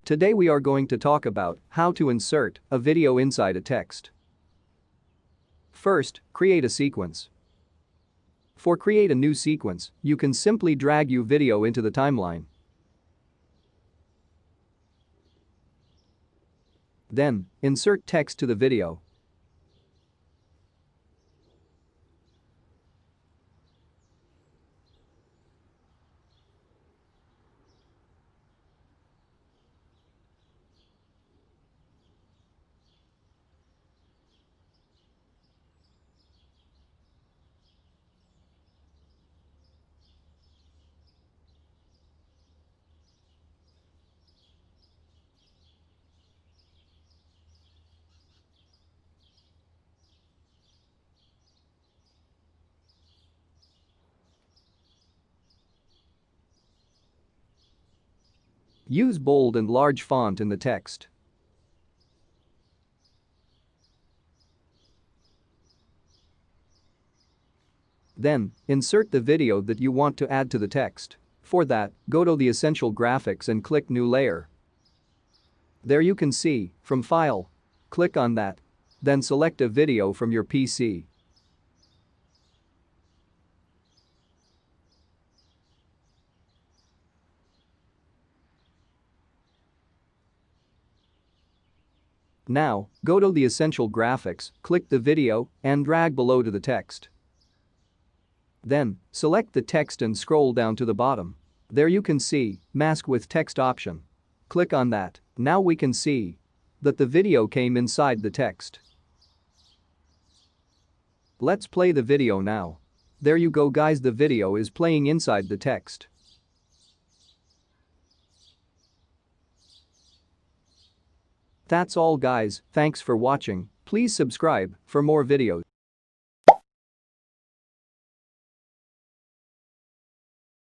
Today we are going to talk about how to insert a video inside a text. First, create a sequence. For create a new sequence, you can simply drag your video into the timeline. Then, insert text to the video. Use bold and large font in the text. Then, insert the video that you want to add to the text. For that, go to the Essential Graphics and click New Layer. There you can see, from File. Click on that. Then select a video from your PC. Now, go to the Essential Graphics, click the video, and drag below to the text. Then, select the text and scroll down to the bottom. There you can see, Mask with Text option. Click on that. Now we can see that the video came inside the text. Let's play the video now. There you go guys, the video is playing inside the text. That's all guys, thanks for watching. Please subscribe for more videos.